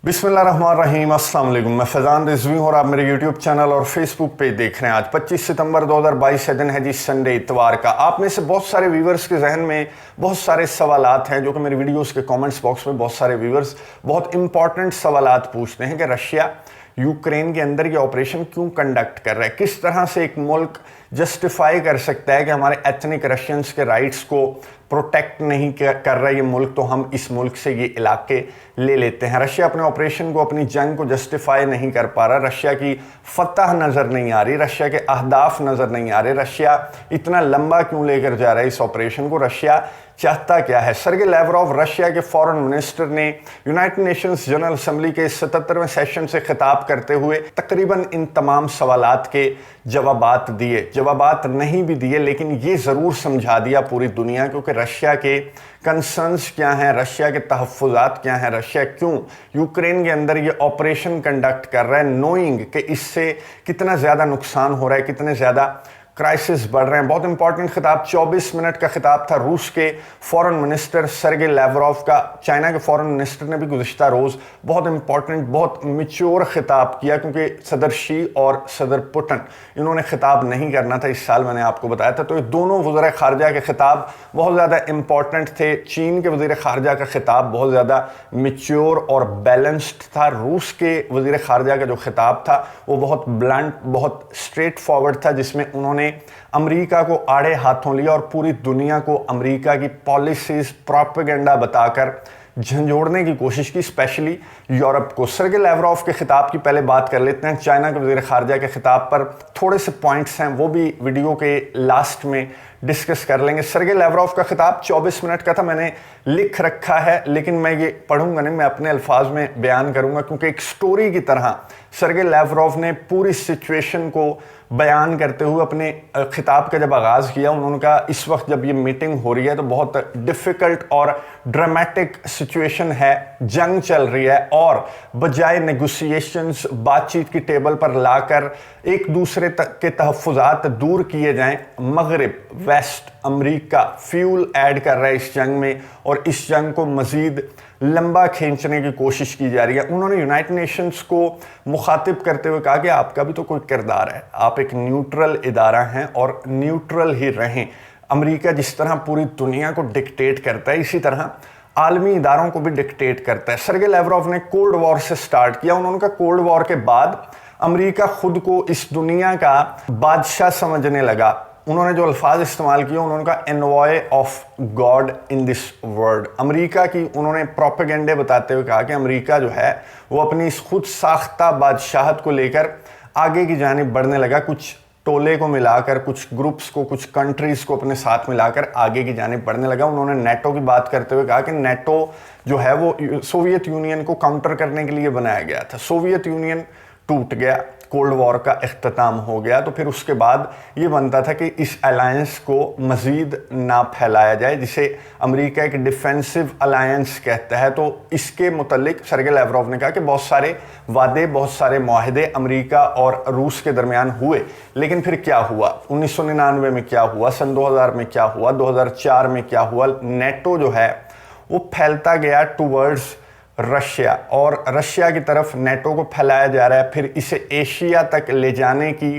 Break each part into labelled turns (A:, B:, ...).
A: बिस्मिल्लाहिर्रहमानिर्रहीम, अस्सलाम वालेकुम। मैं फैज़ान रिजवी हूँ और आप मेरे यूट्यूब चैनल और फेसबुक पेज देख रहे हैं। आज 25 सितंबर 2022 है, दिन है जी संडे, इतवार का। आप में से बहुत सारे व्यूवर्स के जहन में बहुत सारे सवालात हैं जो कि मेरे वीडियोस के कमेंट्स बॉक्स में बहुत सारे व्यूवर्स बहुत इंपॉर्टेंट सवालात पूछते हैं कि रशिया यूक्रेन के अंदर ये ऑपरेशन क्यों कंडक्ट कर रहा है, किस तरह से एक मुल्क जस्टिफाई कर सकता है कि हमारे एथनिक रशियंस के राइट्स को प्रोटेक्ट नहीं कर रहा है ये मुल्क, तो हम इस मुल्क से ये इलाके ले लेते हैं। रशिया अपने ऑपरेशन को, अपनी जंग को जस्टिफाई नहीं कर पा रहा, रशिया की फतह नज़र नहीं आ रही, रशिया के अहदाफ नज़र नहीं आ रहे, रशिया इतना लंबा क्यों लेकर जा रहा है इस ऑपरेशन को, रशिया चाहता क्या है। सर्गे लैवरोव रशिया के फॉरेन मिनिस्टर ने यूनाइटेड नेशंस जनरल असेंबली के 77वें सेशन से खिताब करते हुए तकरीबन इन तमाम सवालात के जवाबात दिए, जवाबात नहीं भी दिए लेकिन ये ज़रूर समझा दिया पूरी दुनिया को कि रशिया के कंसर्न्स क्या हैं, रशिया के तहफ़्फ़ुज़ात क्या हैं, रशिया क्यों यूक्रेन के अंदर ये ऑपरेशन कंडक्ट कर रहा है, नोइंग कि इससे कितना ज़्यादा नुकसान हो रहा है, कितने ज़्यादा क्राइसिस बढ़ रहे हैं। बहुत इंपॉर्टेंट खिताब, 24 मिनट का खिताब था रूस के फॉरेन मिनिस्टर सर्गे लैवरोव का। चाइना के फॉरेन मिनिस्टर ने भी गुज़िश्ता रोज़ बहुत इंपॉर्टेंट, बहुत मैच्योर खिताब किया, क्योंकि सदर शी और सदर पुतिन इन्होंने खिताब नहीं करना था इस साल, मैंने आपको बताया था। तो ये दोनों वज़ीर ख़ारजा के खिताब बहुत ज़्यादा इंपॉर्टेंट थे। चीन के वज़ीर ख़ारजा का खिताब बहुत ज़्यादा मैच्योर और बैलेंस्ड था। रूस के वज़ीर ख़ारजा का जो खिताब था वो बहुत ब्लंट, बहुत स्ट्रेट फॉरवर्ड था, जिसमें उन्होंने अमेरिका को आड़े हाथों लिया और पूरी दुनिया को अमेरिका की पॉलिसीज, प्रोपेगेंडा बताकर झंझोड़ने की कोशिश की, स्पेशली यूरोप को। सर्गे लैवरोव के खिताब की पहले बात कर लेते हैं। चाइना के वज़ीर ख़ारजा के खिताब पर थोड़े से पॉइंट्स हैं, वो भी वीडियो के लास्ट में डिस्कस कर लेंगे। सर्गे लैवरोव का खिताब 24 मिनट का था, मैंने लिख रखा है लेकिन मैं ये पढ़ूंगा नहीं, मैं अपने अल्फाज में बयान करूंगा, क्योंकि एक स्टोरी की तरह सर्गे लैवरोव ने पूरी सिचुएशन को बयान करते हुए अपने खिताब का जब आगाज़ किया, उन्होंने कहा इस वक्त जब ये मीटिंग हो रही है तो बहुत डिफ़िकल्ट और ड्रामेटिक सिचुएशन है, जंग चल रही है, और बजाय नेगोशिएशंस, बातचीत की टेबल पर लाकर एक दूसरे तक के तहफ़्फ़ुज़ात दूर किए जाएं, मगरिब, वेस्ट, अमेरिका फ्यूल ऐड कर रहा है इस जंग में और इस जंग को मज़ीद लंबा खींचने की कोशिश की जा रही है। उन्होंने यूनाइटेड नेशंस को मुखातिब करते हुए कहा कि आपका भी तो कोई किरदार है, आप एक न्यूट्रल इदारा हैं और न्यूट्रल ही रहें। अमेरिका जिस तरह पूरी दुनिया को डिक्टेट करता है, इसी तरह आलमी इदारों को भी डिक्टेट करता है। सर्गे लैवरोव ने कोल्ड वॉर से स्टार्ट किया। उन्होंने कहा कोल्ड वॉर के बाद अमेरिका खुद को इस दुनिया का बादशाह समझने लगा। उन्होंने जो अल्फाज इस्तेमाल किए, उन्होंने कहा envoy of God in this world. America की उन्होंने प्रोपेगेंडे बताते हुए कहा कि अमेरिका जो है वो अपनी इस खुद साख्ता बादशाहत को लेकर आगे की जानिब बढ़ने लगा, कुछ टोले को मिलाकर, कुछ ग्रुप्स को, कुछ कंट्रीज़ को अपने साथ मिलाकर आगे की जानिब बढ़ने लगा। उन्होंने नेटो की बात करते हुए कहा कि नेटो जो है वो सोवियत यूनियन को काउंटर करने के लिए बनाया गया था। सोवियत यूनियन टूट गया, कोल्ड वॉर का इख्तिताम हो गया, तो फिर उसके बाद ये बनता था कि इस अलायंस को मज़ीद ना फैलाया जाए, जिसे अमेरिका एक डिफेंसिव अलायंस कहता है। तो इसके मुतल्लिक सर्गे लैवरोव ने कहा कि बहुत सारे वादे, बहुत सारे मुआहदे अमेरिका और रूस के दरमियान हुए, लेकिन फिर क्या हुआ, 1999 में क्या हुआ, सन 2000 में क्या हुआ, 2004 में क्या हुआ, नेटो जो है वो फैलता गया टूवर्ड्स रशिया, और रशिया की तरफ नेटो को फैलाया जा रहा है, फिर इसे एशिया तक ले जाने की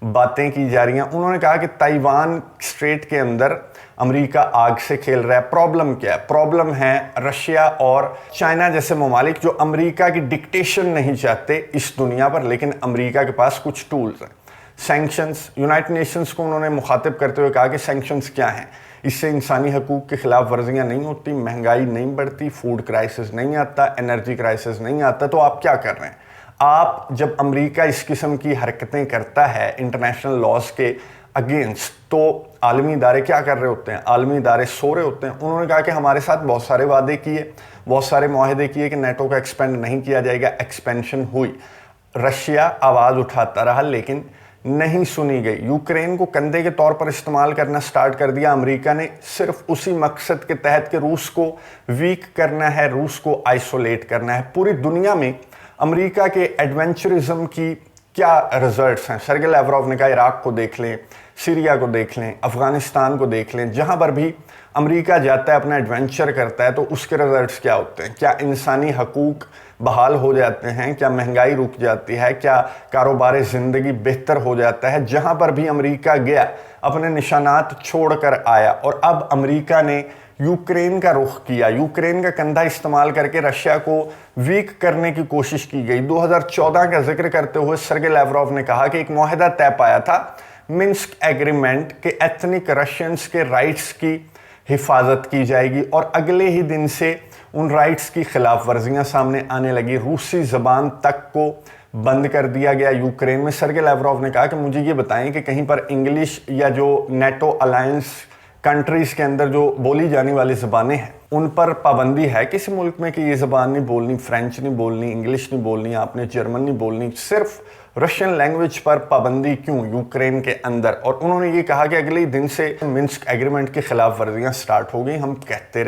A: बातें की जा रही हैं। उन्होंने कहा कि ताइवान स्ट्रेट के अंदर अमेरिका आग से खेल रहा है। प्रॉब्लम क्या है? प्रॉब्लम है रशिया और चाइना जैसे ममालिक जो अमेरिका की डिक्टेशन नहीं चाहते इस दुनिया पर, लेकिन अमेरिका के पास कुछ टूल्स हैं। सैंक्शंस, यूनाइटेड नेशंस को उन्होंने मुखातिब करते हुए कहा कि सैंक्शंस क्या हैं, इससे इंसानी हकूक़ के ख़िलाफ़ वर्जियाँ नहीं होती, महंगाई नहीं बढ़ती, फूड क्राइसिस नहीं आता, एनर्जी क्राइसिस नहीं आता, तो आप क्या कर रहे हैं? आप जब अमेरिका इस किस्म की हरकतें करता है इंटरनेशनल लॉज के अगेंस्ट, तो आलमी इदारे क्या कर रहे होते हैं? आलमी इदारे सो रहे होते हैं। उन्होंने कहा कि हमारे साथ बहुत सारे वादे किए, बहुत सारे मुआहदे किए कि नेटो का एक्सपेंड नहीं किया जाएगा, एक्सपेंशन हुई, रशिया आवाज़ उठाता रहा लेकिन नहीं सुनी गई। यूक्रेन को कंधे के तौर पर इस्तेमाल करना स्टार्ट कर दिया अमेरिका ने, सिर्फ उसी मकसद के तहत कि रूस को वीक करना है, रूस को आइसोलेट करना है। पूरी दुनिया में अमेरिका के एडवेंचरिज्म की क्या रिजल्ट्स हैं। सर्गेई लैवरोव ने कहा इराक को देख लें, सीरिया को देख लें, अफगानिस्तान को देख लें, जहां पर भी अमेरिका जाता है, अपना एडवेंचर करता है, तो उसके रिजल्ट्स क्या होते हैं। क्या इंसानी हकूक बहाल हो जाते हैं, क्या महंगाई रुक जाती है, क्या कारोबार ज़िंदगी बेहतर हो जाता है। जहां पर भी अमेरिका गया अपने निशानात छोड़कर आया। और अब अमेरिका ने यूक्रेन का रुख किया, यूक्रेन का कंधा इस्तेमाल करके रशिया को वीक करने की कोशिश की गई। 2014 का जिक्र करते हुए सर्गेई लैवरोव ने कहा कि एक मुआहदा तय पाया था मिन्स्क एग्रीमेंट के एथनिक रशियंस के राइट्स की हिफाजत की जाएगी, और अगले ही दिन से उन राइट्स की खिलाफ वर्जियां सामने आने लगी। रूसी जबान तक को बंद कर दिया गया यूक्रेन में। सर्गेई लैवरोव ने कहा कि मुझे ये बताएं कि कहीं पर इंग्लिश या जो नेटो अलायंस कंट्रीज के अंदर जो बोली जाने वाली ज़बानें हैं उन पर पाबंदी है किसी मुल्क में कि ये ज़बान नहीं बोलनी, फ्रेंच नहीं बोलनी, इंग्लिश नहीं बोलनी, आपने जर्मन नहीं बोलनी, सिर्फ रशियन लैंग्वेज पर पाबंदी क्यों यूक्रेन के अंदर। और उन्होंने ये कहा कि अगले दिन से मिन्स्क एग्रीमेंट की खिलाफ वर्जियाँ स्टार्ट हो गई। हम कहते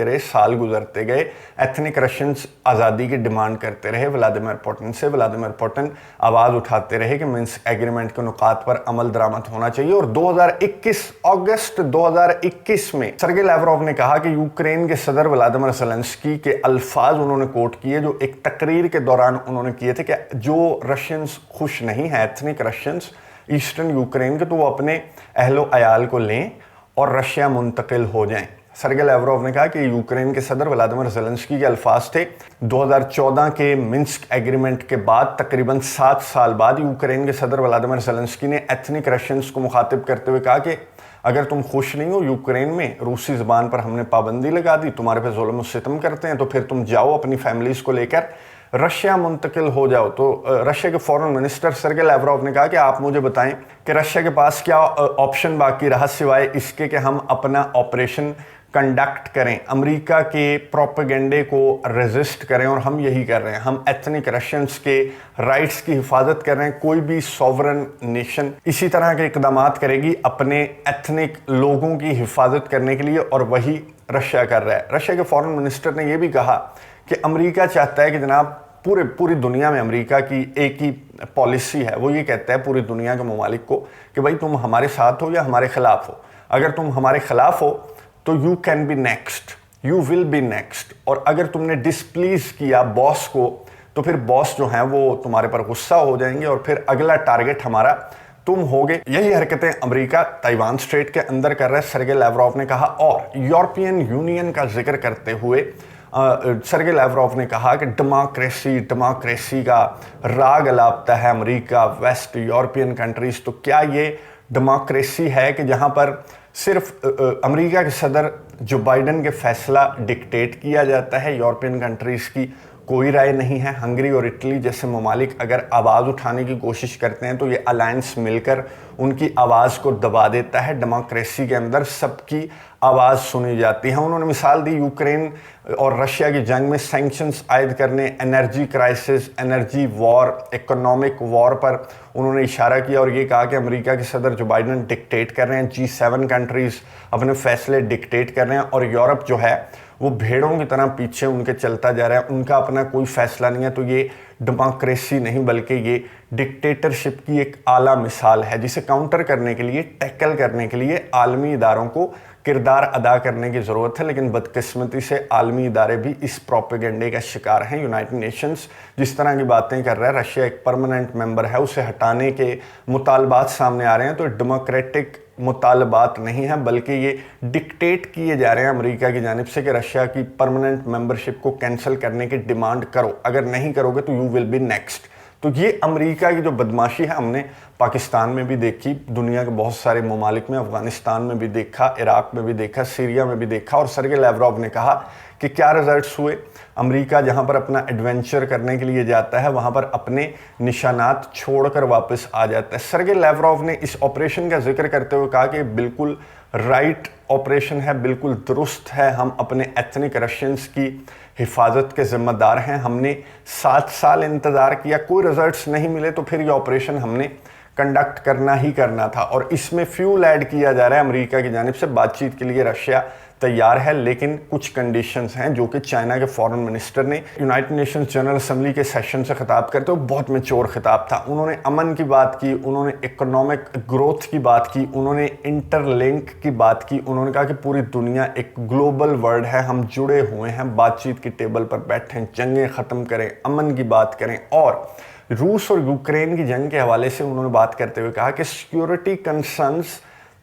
A: रहे, साल गुजरते गए, एथनिक रशियंस आज़ादी की डिमांड करते रहे व्लादिमीर पुतिन से। व्लादिमीर पुतिन आवाज़ उठाते रहे कि मिन्स्क एग्रीमेंट के नुकात पर अमल दरामद होना चाहिए। और 2021 अगस्त 2021 में सर्गेई लैवरोव ने कहा कि यूक्रेन के सदर व्लादिमीर ज़ेलेंस्की के अल्फाज उन्होंने कोट किए जो एक तकरीर के दौरान उन्होंने किए थे कि जो रशियंस खुश नहीं है, एथनिक रशियंस ईस्टर्न यूक्रेन के, तो वो अपने अहलो अयाल को लें और रशिया मुंतकिल हो जाएं। सर्गेई लैवरोव ने कहा कि यूक्रेन के सदर व्लादिमीर ज़ेलेंस्की के अल्फाज थे। 2014 के मिन्स्क एग्रीमेंट के बाद तकरीबन 7 साल बाद यूक्रेन के सदर व्लादिमीर ज़ेलेंस्की ने एथनिक रशियंस को मुखातिब करते हुए कहा कि अगर तुम खुश नहीं हो यूक्रेन में, रूसी ज़बान पर हमने पाबंदी लगा दी, तुम्हारे पे जुल्म सितम करते हैं, तो फिर तुम जाओ अपनी फैमिलीज़ को लेकर रशिया मुंतकिल हो जाओ। तो रशिया के फॉरेन मिनिस्टर सर्गेई लैवरोव ने कहा कि आप मुझे बताएं कि रशिया के पास क्या ऑप्शन बाकी रहा सिवाय इसके कि हम अपना ऑपरेशन कंडक्ट करें, अमेरिका के प्रोपेगेंडे को रेजिस्ट करें। और हम यही कर रहे हैं, हम एथनिक रशियंस के राइट्स की हिफाजत कर रहे हैं। कोई भी सॉवरन नेशन इसी तरह के इकदाम करेगी अपने एथनिक लोगों की हिफाजत करने के लिए, और वही रशिया कर रहा है। रशिया के फॉरेन मिनिस्टर ने यह भी कहा कि अमेरिका चाहता है कि जनाब पूरी दुनिया में अमेरिका की एक ही पॉलिसी है, वो ये कहता है पूरी दुनिया के ममालिक को कि भाई तुम हमारे साथ हो या हमारे खिलाफ हो। अगर तुम हमारे खिलाफ हो तो you can be next, you will be next. और अगर तुमने डिसप्लीज किया बॉस को तो फिर बॉस जो हैं वो तुम्हारे पर गुस्सा हो जाएंगे और फिर अगला टारगेट हमारा तुम होगे। यही हरकतें अमेरिका ताइवान स्ट्रेट के अंदर कर रहा है, सर्गेई लैवरोव ने कहा। और यूरोपियन यूनियन का जिक्र करते हुए सर्गेई लैवरोव ने कहा कि डेमोक्रेसी का राग अलापता है अमेरिका, वेस्ट यूरोपियन कंट्रीज। तो क्या ये डेमोक्रेसी है कि जहां पर सिर्फ अमेरिका के सदर जो बाइडन के फैसला डिक्टेट किया जाता है, यूरोपियन कंट्रीज की कोई राय नहीं है। हंगरी और इटली जैसे ममालिक अगर आवाज़ उठाने की कोशिश करते हैं तो ये अलायंस मिलकर उनकी आवाज़ को दबा देता है। डेमोक्रेसी के अंदर सबकी आवाज़ सुनी जाती है। उन्होंने मिसाल दी यूक्रेन और रशिया की जंग में सैंक्शंस आयद करने, energy crisis, energy war, economic war पर उन्होंने इशारा किया और ये कहा कि अमेरिका के सदर जो बाइडन डिक्टेट कर रहे हैं, G7 कंट्रीज़ अपने फैसले डिक्टेट कर रहे हैं और यूरोप जो है वो भेड़ों की तरह पीछे उनके चलता जा रहा है, उनका अपना कोई फैसला नहीं है। तो ये डेमोक्रेसी नहीं बल्कि ये डिक्टेटरशिप की एक आला मिसाल है, जिसे काउंटर करने के लिए, टैकल करने के लिए आलमी इदारों को किरदार अदा करने की ज़रूरत है। लेकिन बदकिस्मती से आलमी इदारे भी इस प्रोपेगेंडे का शिकार हैं। यूनाइटेड नेशंस जिस तरह की बातें कर रहा है, रशिया एक परमानेंट मेंबर है, उसे हटाने के मुतालबात सामने आ रहे हैं। तो डेमोक्रेटिक मुतालबात नहीं है बल्कि ये डिक्टेट किए जा रहे हैं अमेरिका की जानिब से कि रशिया की परमानेंट मेंबरशिप को कैंसिल करने की डिमांड करो, अगर नहीं करोगे तो यू विल बी नेक्स्ट। तो ये अमेरिका की जो बदमाशी है हमने पाकिस्तान में भी देखी, दुनिया के बहुत सारे ममालिक में, अफगानिस्तान में भी देखा, इराक में भी देखा, सीरिया में भी देखा। और सर्गेई लैवरोव ने कहा कि क्या रिजल्ट्स हुए। अमेरिका जहां पर अपना एडवेंचर करने के लिए जाता है वहां पर अपने निशानात छोड़कर वापस आ जाता है। सर्गेई लैवरोव ने इस ऑपरेशन का जिक्र करते हुए कहा कि बिल्कुल राइट ऑपरेशन है, बिल्कुल दुरुस्त है। हम अपने एथनिक रशियंस की हिफाजत के ज़िम्मेदार हैं। हमने 7 साल इंतज़ार किया, कोई रिजल्ट्स नहीं मिले, तो फिर ये ऑपरेशन हमने कंडक्ट करना ही करना था। और इसमें फ्यूल ऐड किया जा रहा है अमेरिका की जानिब से बातचीत के लिए रशिया तैयार है, लेकिन कुछ कंडीशंस हैं जो कि चाइना के फॉरेन मिनिस्टर ने यूनाइटेड नेशंस जनरल असेंबली के सेशन से खिताब करते हुए बहुत मैच्योर खिताब था। उन्होंने अमन की बात की, उन्होंने इकोनॉमिक ग्रोथ की बात की, उन्होंने इंटरलिंक की बात की, उन्होंने कहा कि पूरी दुनिया एक ग्लोबल वर्ल्ड है, हम जुड़े हुए हैं, बातचीत की टेबल पर बैठें, जंगें ख़त्म करें, अमन की बात करें। और रूस और यूक्रेन की जंग के हवाले से उन्होंने बात करते हुए कहा कि सिक्योरिटी कंसर्न्स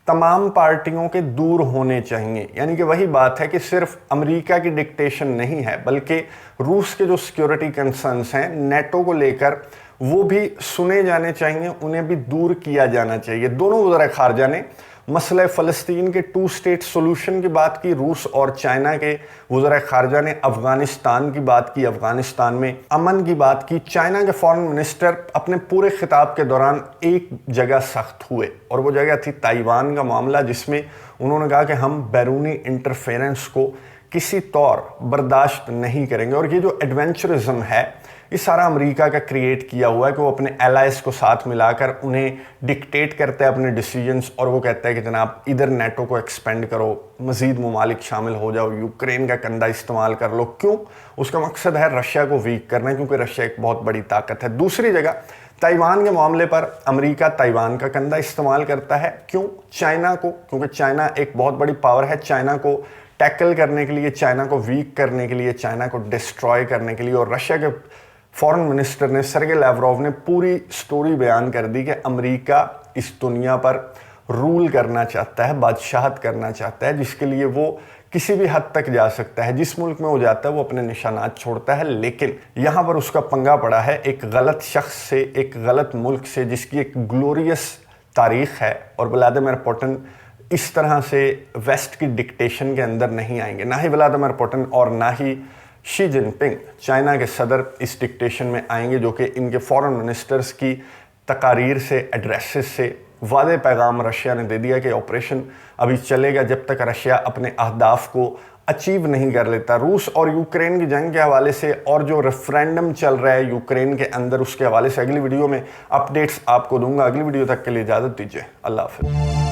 A: तमाम पार्टियों के दूर होने चाहिए। यानी कि वही बात है कि सिर्फ अमेरिका की डिक्टेशन नहीं है, बल्कि रूस के जो सिक्योरिटी कंसर्न्स हैं नेटो को लेकर वो भी सुने जाने चाहिए, उन्हें भी दूर किया जाना चाहिए। दोनों वज़ीर ख़ारजा ने मसले फ़लस्तीन के 2 स्टेट सोल्यूशन की बात की, रूस और चाइना के वज़ीर ख़ारजा ने अफ़गानिस्तान की बात की, अफ़गानिस्तान में अमन की बात की। चाइना के फॉरेन मिनिस्टर अपने पूरे खिताब के दौरान एक जगह सख्त हुए और वो जगह थी ताइवान का मामला, जिसमें उन्होंने कहा कि हम बैरूनी इंटरफेरेंस को किसी तौर बर्दाश्त नहीं करेंगे। और ये जो एडवेंचरिज्म है ये सारा अमेरिका का क्रिएट किया हुआ है कि वो अपने एलाइज को साथ मिलाकर उन्हें डिक्टेट करता है अपने डिसीजंस, और वो कहता है कि जनाब इधर नेटो को एक्सपेंड करो, मज़ीद ममालिक शामिल हो जाओ, यूक्रेन का कंधा इस्तेमाल कर लो। क्यों? उसका मकसद है रशिया को वीक करना, क्योंकि रशिया एक बहुत बड़ी ताकत है। दूसरी जगह ताइवान के मामले पर अमेरिका ताइवान का कंधा इस्तेमाल करता है। क्यों? चाइना को, क्योंकि चाइना एक बहुत बड़ी पावर है, चाइना को टैकल करने के लिए, चाइना को वीक करने के लिए, चाइना को डिस्ट्रॉय करने के लिए। और रशिया के फॉरेन मिनिस्टर ने सर्गे लैवरोव ने पूरी स्टोरी बयान कर दी कि अमेरिका इस दुनिया पर रूल करना चाहता है, बादशाहत करना चाहता है, जिसके लिए वो किसी भी हद तक जा सकता है। जिस मुल्क में वो जाता है वो अपने निशानात छोड़ता है, लेकिन यहाँ पर उसका पंगा पड़ा है एक गलत शख्स से, एक गलत मुल्क से, जिसकी एक ग्लोरियस तारीख है। और व्लादिमीर पुतिन इस तरह से वेस्ट की डिक्टेशन के अंदर नहीं आएंगे, ना ही व्लादिमीर पुतिन और ना ही शी जिनपिंग चाइना के सदर इस डिक्टेशन में आएंगे, जो कि इनके फॉरेन मिनिस्टर्स की तकारीर से, एड्रेसेस से वादे पैगाम रशिया ने दे दिया कि ऑपरेशन अभी चलेगा जब तक रशिया अपने अहदाफ को अचीव नहीं कर लेता। रूस और यूक्रेन की जंग के हवाले से और जो रेफरेंडम चल रहा है यूक्रेन के अंदर, उसके हवाले से अगली वीडियो में अपडेट्स आपको दूंगा। अगली वीडियो तक के लिए इजाज़त दीजिए। अल्लाह हाफ़िज़।